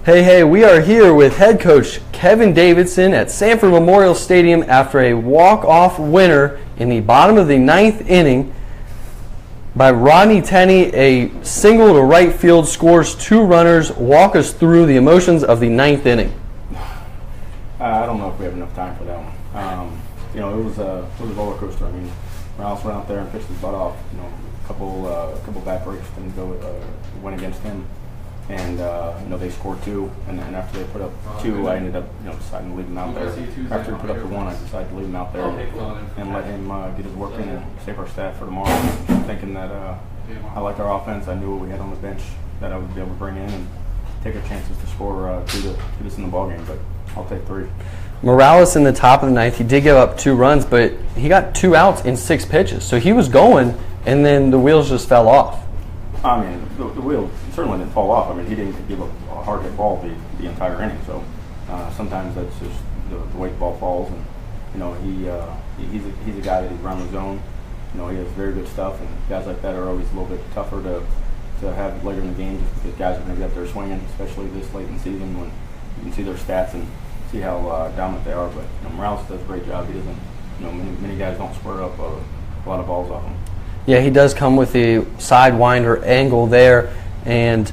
Hey, we are here with head coach Kevin Davidson at Sanford Memorial Stadium after a walk-off winner in the bottom of the ninth inning by Rodney Tenney. A single to right field, scores 2 runners. Walk us through the emotions of the ninth inning. I don't know if we have enough time for that one. It was a roller coaster. I mean, Morales went out there and pitched his butt off. A couple back breaks didn't went against him. And they scored 2, and then after they put up 2, I ended up deciding to leave him out there. After he put up the 1, I decided to leave him out there and let him get his work in and save our staff for tomorrow. Thinking that I liked our offense, I knew what we had on the bench that I would be able to bring in and take our chances to score 2 to put us in the ballgame. But I'll take 3. Morales in the top of the ninth, he did give up 2 runs, but he got 2 outs in 6 pitches. So he was going, and then the wheels just fell off. I mean, the wheel certainly didn't fall off. I mean, he didn't give up a hard hit ball the entire inning. So sometimes that's just the way the ball falls. And he's a guy that he's around the zone. He has very good stuff, and guys like that are always a little bit tougher to have later in the game, just because guys are going to get up there swinging, especially this late in the season when you can see their stats and see how dominant they are. But Morales does a great job. He doesn't. Many guys don't square up a lot of balls off him. Yeah, he does come with the sidewinder angle there. And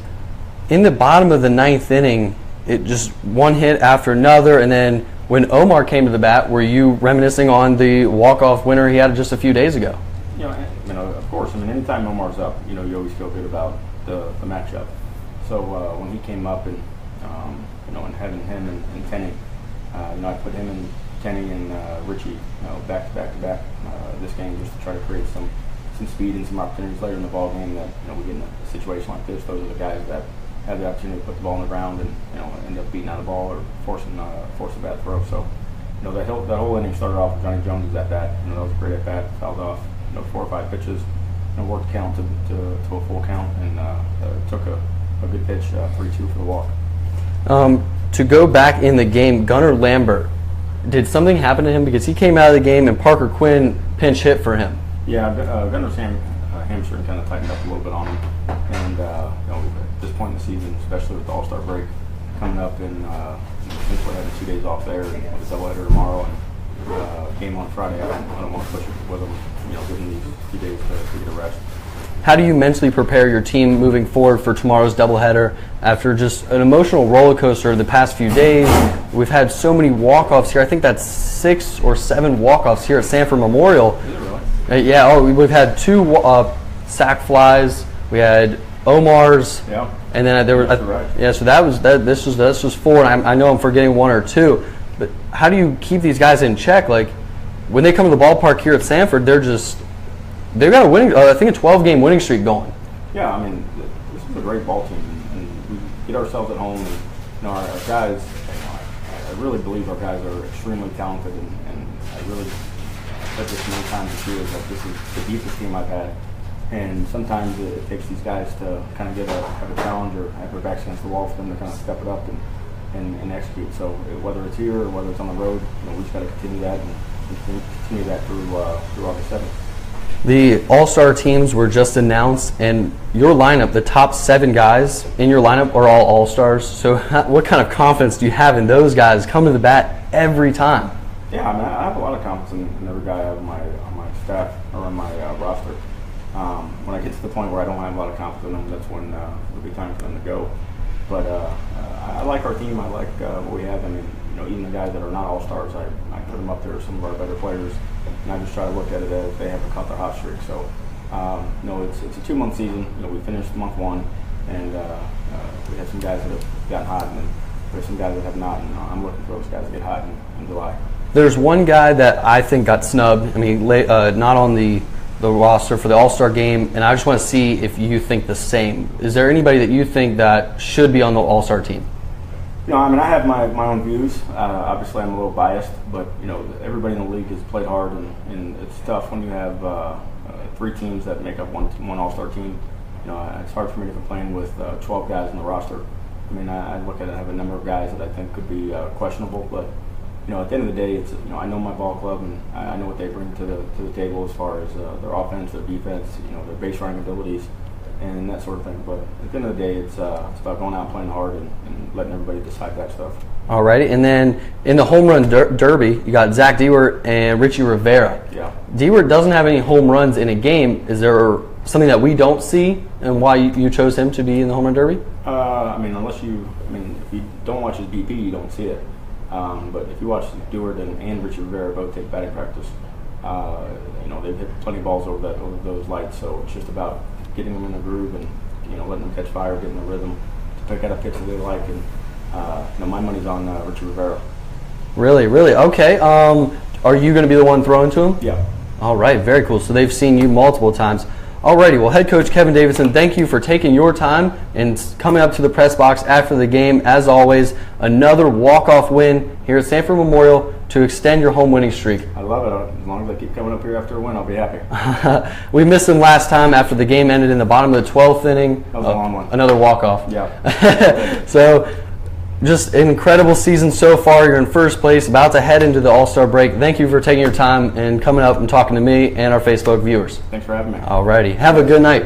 in the bottom of the ninth inning, it just one hit after another. And then when Omar came to the bat, were you reminiscing on the walk-off winner he had just a few days ago? Of course. Anytime Omar's up, you always feel good about the matchup. So when he came up and having him and Tenney, I put him and Tenney and Richie, back to back this game just to try to create some speed and some opportunities later in the ball game that we get in a situation like this. Those are the guys that have the opportunity to put the ball on the ground and end up beating out the ball or force a bad throw. So that whole inning started off with Johnny Jones' at bat. That was a great at bat. Fouled off 4 or 5 pitches and worked the count to a full count and took a good pitch 3-2 for the walk. To go back in the game, Gunnar Lambert, did something happen to him because he came out of the game and Parker Quinn pinch hit for him? Yeah, Gunnar's hamstring kind of tightened up a little bit on him, and at this point in the season, especially with the All-Star break coming up, and since we're having 2 days off there, with a doubleheader tomorrow and game on Friday, I don't want to push it with him, given these few days to get a rest. How do you mentally prepare your team moving forward for tomorrow's doubleheader after just an emotional roller coaster the past few days? We've had so many walk-offs here. I think that's 6 or 7 walk-offs here at Sanford Memorial. Is it really? We've had 2 sack flies. We had Omar's, yeah, and then there were right. Yeah. So this was 4, and I know I'm forgetting 1 or 2. But how do you keep these guys in check? Like when they come to the ballpark here at Sanford, they've got a winning. I think a 12-game winning streak going. Yeah, this is a great ball team, and we get ourselves at home, and our guys. I really believe our guys are extremely talented, and I really. This many times this year is that this is the deepest team I've had, and sometimes it takes these guys to kind of have a challenge or have their backs against the wall for them to kind of step it up and execute. So whether it's here or whether it's on the road, we just got to continue that and continue that through August 7th. The All-Star teams were just announced, and your lineup, the top 7 guys in your lineup are all All-Stars. So what kind of confidence do you have in those guys coming to the bat every time? Yeah, I have a lot of confidence in every guy I have on my staff or on my roster. When I get to the point where I don't have a lot of confidence in them, that's when it'll be time for them to go. But I like our team. I like what we have. Even the guys that are not all-stars, I put them up there as some of our better players, and I just try to look at it as they haven't cut their hot streak. So, it's a 2-month season. We finished month 1, and we have some guys that have gotten hot, and then we have some guys that have not, and I'm looking for those guys to get hot in July. There's one guy that I think got snubbed. Not on the roster for the All-Star game, and I just want to see if you think the same. Is there anybody that you think that should be on the All-Star team? I have my own views. Obviously, I'm a little biased, but everybody in the league has played hard, and it's tough when you have 3 teams that make up one All-Star team. It's hard for me to complain with 12 guys in the roster. I look at it, I have a number of guys that I think could be questionable, but at the end of the day, it's I know my ball club, and I know what they bring to the table as far as their offense, their defense, their base running abilities. and that sort of thing. But at the end of the day, it's about going out and playing hard and letting everybody decide that stuff. Alrighty, and then in the home run derby, you got Zach Dewart and Richie Rivera. Yeah. Dewart doesn't have any home runs in a game. Is there something that we don't see, and why you chose him to be in the home run derby? If you don't watch his BP, you don't see it. But if you watch Dewart and Richie Rivera both take batting practice, they've hit plenty of balls over those lights. So it's just about getting them in the groove and letting them catch fire, getting the rhythm to pick out a pitch that they like. And my money's on Richie Rivera. Really? Okay. Are you going to be the one throwing to him? Yeah. All right. Very cool. So they've seen you multiple times. Alrighty, well, head coach Kevin Davidson, thank you for taking your time and coming up to the press box after the game. As always, another walk-off win here at Sanford Memorial to extend your home winning streak. I love it. As long as I keep coming up here after a win, I'll be happy. We missed him last time after the game ended in the bottom of the 12th inning. That was a long one. Another walk-off. Yeah. So, just an incredible season so far. You're in first place, about to head into the All-Star break. Thank you for taking your time and coming up and talking to me and our Facebook viewers. Thanks for having me. Alrighty. Have a good night.